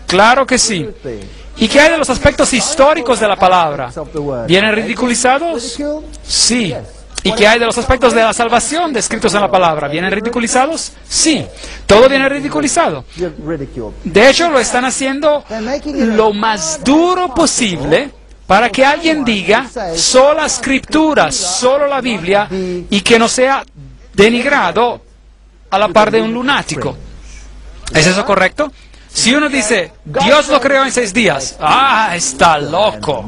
Claro que sí. ¿Y qué hay de los aspectos históricos de la palabra? ¿Vienen ridiculizados? Sí. ¿Y qué hay de los aspectos de la salvación descritos en la palabra? ¿Vienen ridiculizados? Sí. Todo viene ridiculizado. De hecho, lo están haciendo lo más duro posible para que alguien diga sola escritura, solo la Biblia, y que no sea denigrado a la par de un lunático. ¿Es eso correcto? Si uno dice, Dios lo creó en 6 días, ¡ah, está loco!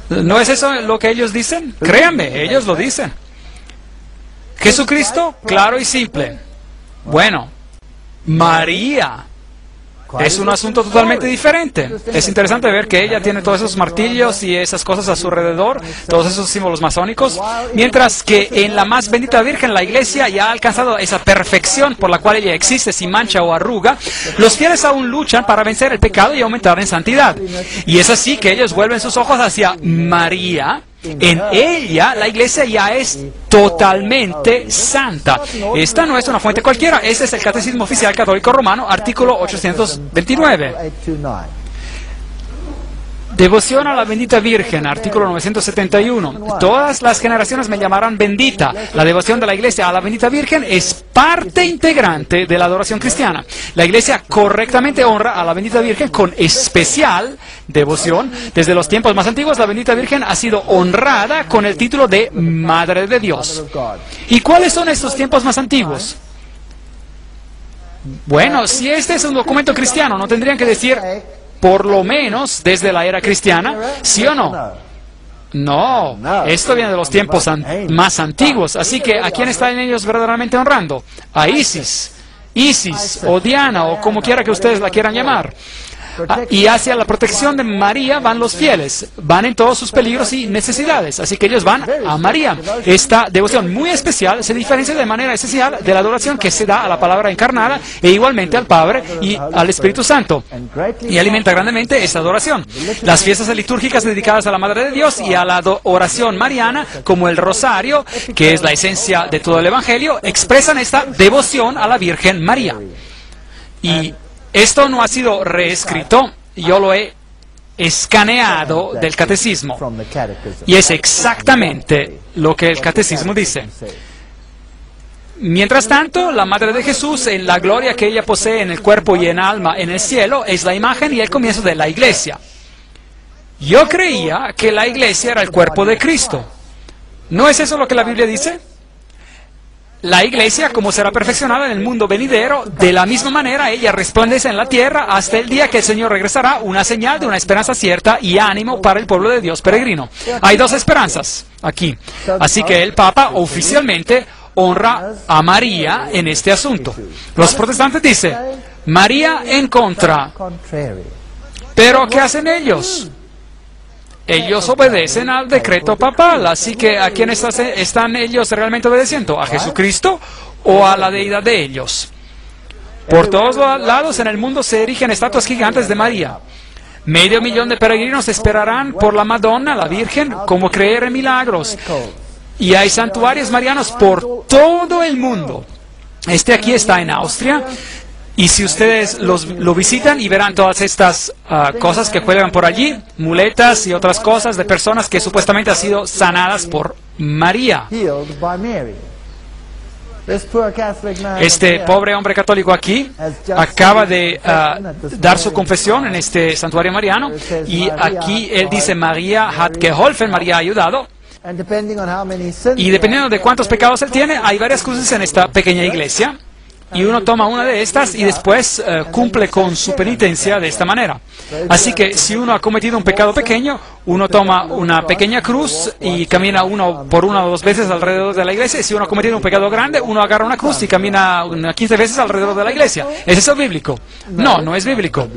¿No es eso lo que ellos dicen? Créanme, ellos lo dicen. Jesucristo, claro y simple. Bueno, María es un asunto totalmente diferente. Es interesante ver que ella tiene todos esos martillos y esas cosas a su alrededor, todos esos símbolos masónicos, mientras que en la más bendita Virgen, la Iglesia ya ha alcanzado esa perfección por la cual ella existe sin mancha o arruga. Los fieles aún luchan para vencer el pecado y aumentar en santidad. Y es así que ellos vuelven sus ojos hacia María. En ella, la Iglesia ya es totalmente santa. Esta no es una fuente cualquiera. Este es el Catecismo Oficial Católico Romano, artículo 829. Devoción a la bendita Virgen, artículo 971. Todas las generaciones me llamarán bendita. La devoción de la Iglesia a la bendita Virgen es parte integrante de la adoración cristiana. La Iglesia correctamente honra a la bendita Virgen con especial devoción. Desde los tiempos más antiguos, la bendita Virgen ha sido honrada con el título de Madre de Dios. ¿Y cuáles son estos tiempos más antiguos? Bueno, si este es un documento cristiano, ¿no tendrían que decir por lo menos desde la era cristiana? ¿Sí o no? No, esto viene de los tiempos más antiguos. Así que, ¿a quién están ellos verdaderamente honrando? A Isis, o Diana, o como quiera que ustedes la quieran llamar. Y hacia la protección de María van los fieles, van en todos sus peligros y necesidades, así que ellos van a María. Esta devoción muy especial se diferencia de manera esencial de la adoración que se da a la palabra encarnada e igualmente al Padre y al Espíritu Santo, y alimenta grandemente esta adoración. Las fiestas litúrgicas dedicadas a la Madre de Dios y a la oración mariana, como el rosario, que es la esencia de todo el Evangelio, expresan esta devoción a la Virgen María. Y esto no ha sido reescrito, yo lo he escaneado del catecismo. Y es exactamente lo que el catecismo dice. Mientras tanto, la Madre de Jesús, en la gloria que ella posee en el cuerpo y en alma en el cielo, es la imagen y el comienzo de la Iglesia. Yo creía que la Iglesia era el cuerpo de Cristo. ¿No es eso lo que la Biblia dice? La Iglesia, como será perfeccionada en el mundo venidero, de la misma manera ella resplandece en la tierra hasta el día que el Señor regresará, una señal de una esperanza cierta y ánimo para el pueblo de Dios peregrino. Hay 2 esperanzas aquí. Así que el Papa oficialmente honra a María en este asunto. Los protestantes dicen, María en contra. Pero ¿qué hacen ellos? Ellos obedecen al decreto papal, así que ¿a quién están ellos realmente obedeciendo? ¿A Jesucristo o a la deidad de ellos? Por todos lados en el mundo se erigen estatuas gigantes de María. 500,000 de peregrinos esperarán por la Madonna, la Virgen, como creer en milagros. Y hay santuarios marianos por todo el mundo. Este aquí está en Austria. Y si ustedes lo visitan y verán todas estas cosas que cuelgan por allí, muletas y otras cosas de personas que supuestamente han sido sanadas por María. Este pobre hombre católico aquí acaba de dar su confesión en este santuario mariano, y aquí él dice, María hat geholfen, María ha ayudado. Y dependiendo de cuántos pecados él tiene, hay varias cruces en esta pequeña iglesia. Y uno toma una de estas y después cumple con su penitencia de esta manera. Así que si uno ha cometido un pecado pequeño, uno toma una pequeña cruz y camina por 1 o 2 veces alrededor de la iglesia. Y si uno ha cometido un pecado grande, uno agarra una cruz y camina 15 veces alrededor de la iglesia. ¿Es eso bíblico? No, no es bíblico.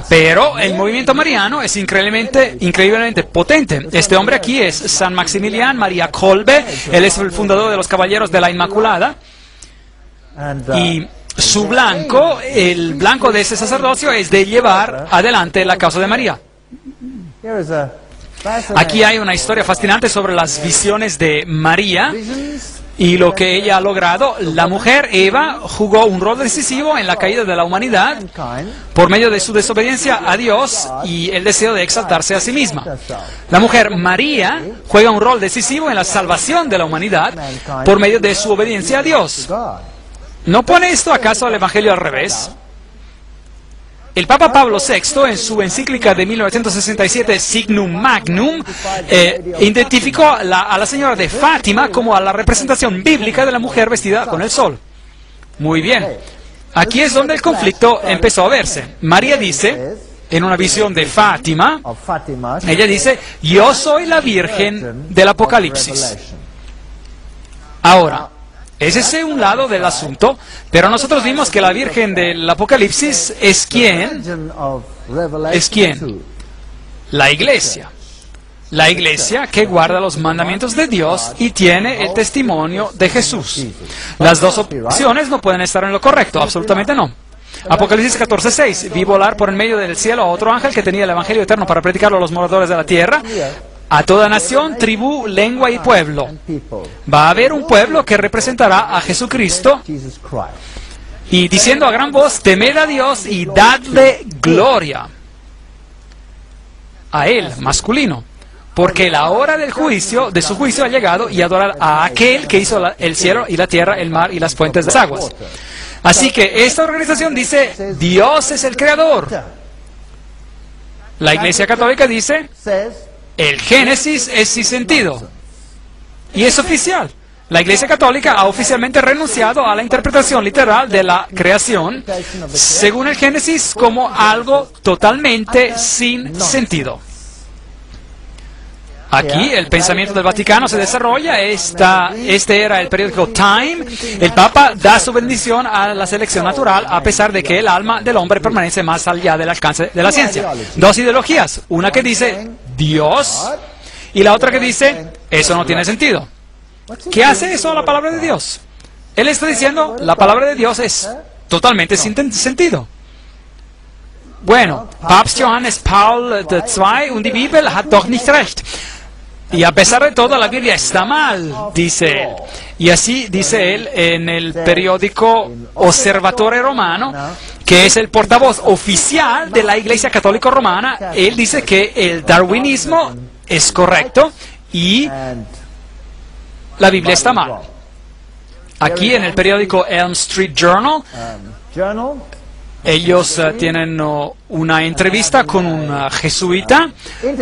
Pero el movimiento mariano es increíblemente potente. Este hombre aquí es San Maximilian María Kolbe. Él es el fundador de los Caballeros de la Inmaculada. Y su blanco, el blanco de ese sacerdocio, es de llevar adelante la causa de María. Aquí hay una historia fascinante sobre las visiones de María. Y lo que ella ha logrado, la mujer Eva jugó un rol decisivo en la caída de la humanidad por medio de su desobediencia a Dios y el deseo de exaltarse a sí misma. La mujer María juega un rol decisivo en la salvación de la humanidad por medio de su obediencia a Dios. ¿No pone esto acaso al Evangelio al revés? El Papa Pablo VI, en su encíclica de 1967, Signum Magnum, identificó a la señora de Fátima como a la representación bíblica de la mujer vestida con el sol. Muy bien. Aquí es donde el conflicto empezó a verse. María dice, en una visión de Fátima, ella dice, yo soy la Virgen del Apocalipsis. Ahora, ese es un lado del asunto, pero nosotros vimos que la Virgen del Apocalipsis es ¿quién? ¿Es quién? La Iglesia. La Iglesia que guarda los mandamientos de Dios y tiene el testimonio de Jesús. Las dos opciones no pueden estar en lo correcto, absolutamente no. Apocalipsis 14:6. Vi volar por en medio del cielo a otro ángel que tenía el Evangelio eterno para predicarlo a los moradores de la tierra, a toda nación, tribu, lengua y pueblo. Va a haber un pueblo que representará a Jesucristo y diciendo a gran voz, temed a Dios y dadle gloria. A Él, masculino. Porque la hora del juicio, de su juicio ha llegado, y adorar a aquel que hizo el cielo y la tierra, el mar y las fuentes de las aguas. Así que esta organización dice, Dios es el creador. La Iglesia Católica dice, el Génesis es sin sentido. Y es oficial. La Iglesia Católica ha oficialmente renunciado a la interpretación literal de la creación, según el Génesis, como algo totalmente sin sentido. Aquí el pensamiento del Vaticano se desarrolla, este era el periódico Time. El Papa da su bendición a la selección natural a pesar de que el alma del hombre permanece más allá del alcance de la ciencia. Dos ideologías, una que dice Dios y la otra que dice eso no tiene sentido. ¿Qué hace eso a la palabra de Dios? Él está diciendo la palabra de Dios es totalmente sin sentido. Bueno, Papst Johannes Paul II und die Bibel hat doch nicht recht. Y a pesar de todo, la Biblia está mal, dice él. Y así dice él en el periódico Osservatore Romano, que es el portavoz oficial de la Iglesia Católica Romana. Él dice que el darwinismo es correcto y la Biblia está mal. Aquí en el periódico Elm Street Journal, ellos tienen una entrevista con un jesuita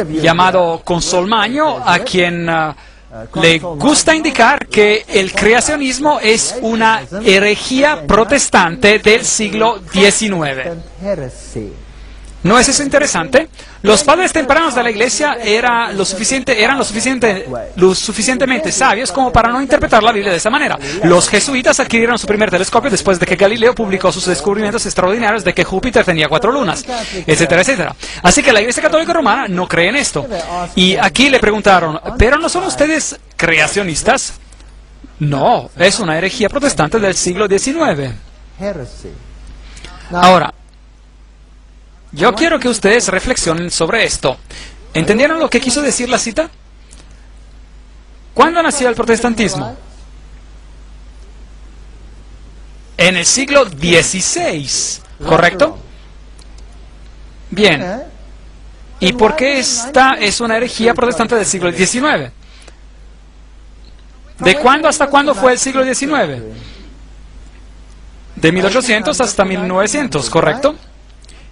llamado Consolmagno, a quien le gusta indicar que el creacionismo es una herejía protestante del siglo XIX. ¿No es eso interesante? Los padres tempranos de la Iglesia eran lo suficientemente sabios como para no interpretar la Biblia de esa manera. Los jesuitas adquirieron su primer telescopio después de que Galileo publicó sus descubrimientos extraordinarios de que Júpiter tenía 4 lunas, etcétera, etcétera. Así que la Iglesia Católica Romana no cree en esto. Y aquí le preguntaron, ¿pero no son ustedes creacionistas? No, es una herejía protestante del siglo XIX. Ahora, yo quiero que ustedes reflexionen sobre esto. ¿Entendieron lo que quiso decir la cita? ¿Cuándo nació el protestantismo? En el siglo XVI, ¿correcto? Bien. ¿Y por qué esta es una herejía protestante del siglo XIX? ¿De cuándo hasta cuándo fue el siglo XIX? De 1800 hasta 1900, ¿correcto?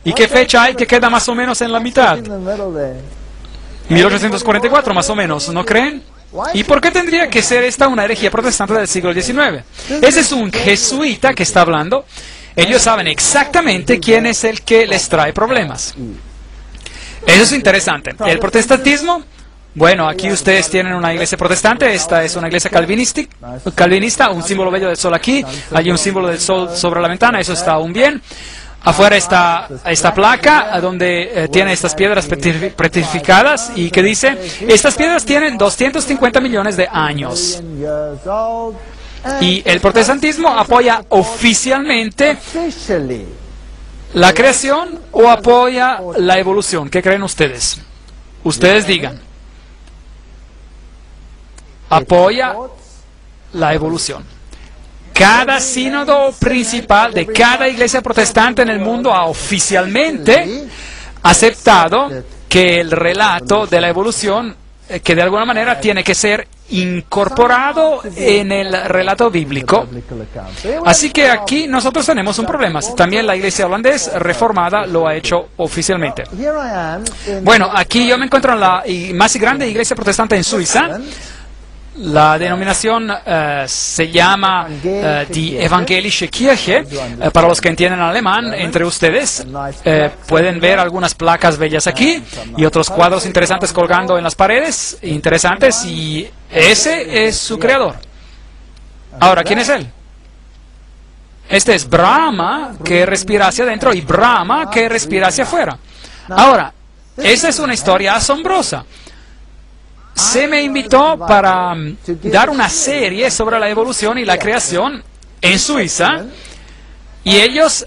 ¿Y qué fecha hay que queda más o menos en la mitad? 1844, más o menos, ¿no creen? ¿Y por qué tendría que ser esta una herejía protestante del siglo XIX? Ese es un jesuita que está hablando. Ellos saben exactamente quién es el que les trae problemas. Eso es interesante. El protestantismo, bueno, aquí ustedes tienen una iglesia protestante, esta es una iglesia calvinista, un símbolo bello del sol aquí, hay un símbolo del sol sobre la ventana, eso está aún bien. Afuera está esta placa donde tiene estas piedras petrificadas y que dice, estas piedras tienen 250 millones de años. Y el protestantismo apoya oficialmente la creación o apoya la evolución. ¿Qué creen ustedes? Ustedes digan. ¿Apoya la evolución. Cada sínodo principal de cada iglesia protestante en el mundo ha oficialmente aceptado que el relato de la evolución, que de alguna manera tiene que ser incorporado en el relato bíblico. Así que aquí nosotros tenemos un problema. También la iglesia holandesa reformada lo ha hecho oficialmente. Bueno, aquí yo me encuentro en la más grande iglesia protestante en Suiza. La denominación se llama Die Evangelische Kirche. Para los que entienden alemán, entre ustedes pueden ver algunas placas bellas aquí y otros cuadros interesantes colgando en las paredes, interesantes, y ese es su creador. Ahora, ¿quién es él? Este es Brahma, que respira hacia adentro, y Brahma, que respira hacia afuera. Ahora, esa es una historia asombrosa. Se me invitó para dar una serie sobre la evolución y la creación en Suiza, y ellos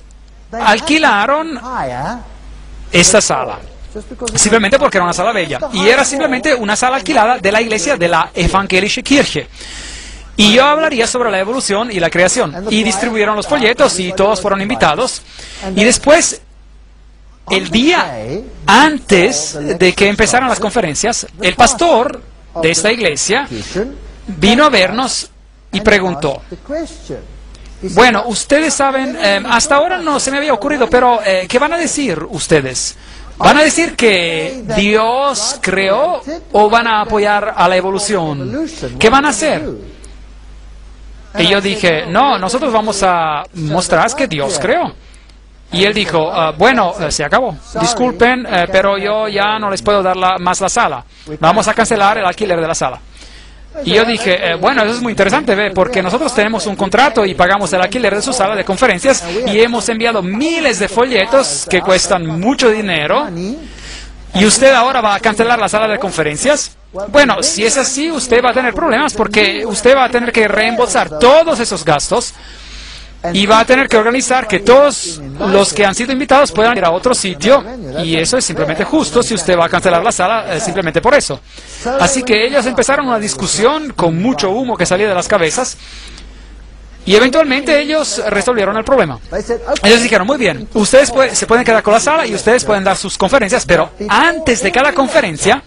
alquilaron esta sala, simplemente porque era una sala bella, y era simplemente una sala alquilada de la iglesia de la Evangelische Kirche. Y yo hablaría sobre la evolución y la creación, y distribuyeron los folletos y todos fueron invitados, y después, el día antes de que empezaran las conferencias, el pastor de esta iglesia vino a vernos y preguntó: bueno, ustedes saben, hasta ahora no se me había ocurrido, pero ¿qué van a decir ustedes? ¿Van a decir que Dios creó o van a apoyar a la evolución? ¿Qué van a hacer? Y yo dije: no, nosotros vamos a mostrar que Dios creó. Y él dijo: bueno, se acabó. Disculpen, pero yo ya no les puedo dar más la sala. Vamos a cancelar el alquiler de la sala. Y yo dije: bueno, eso es muy interesante, porque nosotros tenemos un contrato y pagamos el alquiler de su sala de conferencias y hemos enviado miles de folletos que cuestan mucho dinero. ¿Y usted ahora va a cancelar la sala de conferencias? Bueno, si es así, usted va a tener problemas porque usted va a tener que reembolsar todos esos gastos. Y va a tener que organizar que todos los que han sido invitados puedan ir a otro sitio, y eso es simplemente justo si usted va a cancelar la sala simplemente por eso. Así que ellos empezaron una discusión con mucho humo que salía de las cabezas, y eventualmente ellos resolvieron el problema. Ellos dijeron: muy bien, ustedes se pueden quedar con la sala y ustedes pueden dar sus conferencias, pero antes de cada conferencia,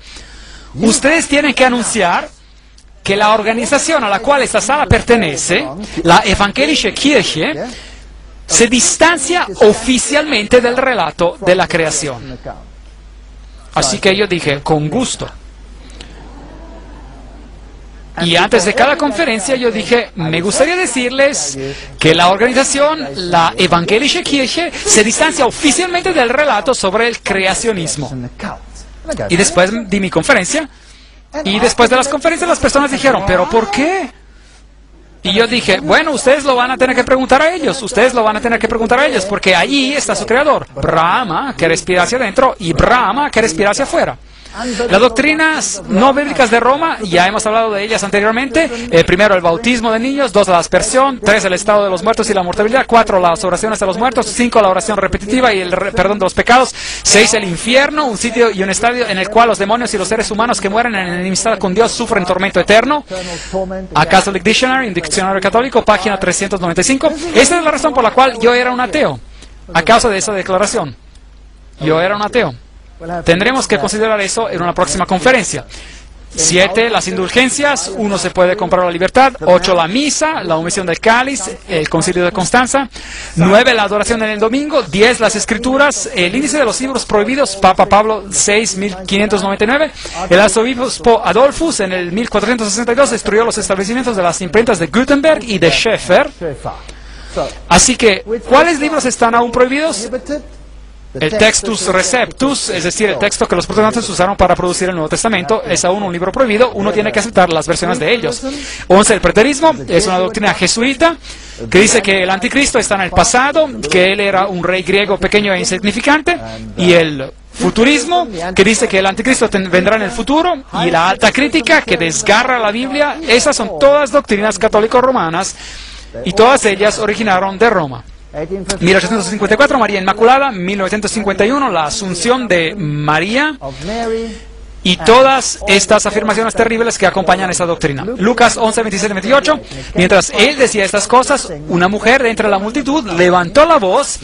ustedes tienen que anunciar que la organización a la cual esta sala pertenece, la Evangelische Kirche, se distancia oficialmente del relato de la creación. Así que yo dije: con gusto. Y antes de cada conferencia yo dije: me gustaría decirles que la organización, la Evangelische Kirche, se distancia oficialmente del relato sobre el creacionismo. Y después di mi conferencia. Y después de las conferencias las personas dijeron: ¿pero por qué? Y yo dije: bueno, ustedes lo van a tener que preguntar a ellos, porque allí está su creador, Brahma, que respira hacia adentro, y Brahma, que respira hacia afuera. Las doctrinas no bíblicas de Roma, ya hemos hablado de ellas anteriormente. Primero, el bautismo de niños. 2, la aspersión. 3, el estado de los muertos y la mortalidad. 4, las oraciones de los muertos. 5, la oración repetitiva y el perdón de los pecados. 6, el infierno, un sitio y un estadio en el cual los demonios y los seres humanos que mueren en enemistad con Dios sufren tormento eterno. A Catholic Dictionary, un diccionario católico, página 395. Esta es la razón por la cual yo era un ateo, a causa de esa declaración. Yo era un ateo. Tendremos que considerar eso en una próxima conferencia. 7, las indulgencias. 1, se puede comprar la libertad. 8, la misa, la omisión del cáliz, el concilio de Constanza. 9, la adoración en el domingo. 10, las escrituras, el índice de los libros prohibidos, Papa Pablo VI, 1599. El arzobispo Adolphus en el 1462 destruyó los establecimientos de las imprentas de Gutenberg y de Schaeffer. Así que, ¿cuáles libros están aún prohibidos? El Textus Receptus, es decir, el texto que los protestantes usaron para producir el Nuevo Testamento, es aún un libro prohibido. Uno tiene que aceptar las versiones de ellos. 11, el preterismo, es una doctrina jesuita que dice que el anticristo está en el pasado, que él era un rey griego pequeño e insignificante. Y el futurismo, que dice que el anticristo vendrá en el futuro. Y la alta crítica, que desgarra la Biblia. Esas son todas doctrinas católico-romanas y todas ellas originaron de Roma. 1854, María Inmaculada. 1951, la Asunción de María. y todas estas afirmaciones terribles que acompañan esta doctrina. Lucas 11, 27, 28. Mientras él decía estas cosas, una mujer de entre la multitud levantó la voz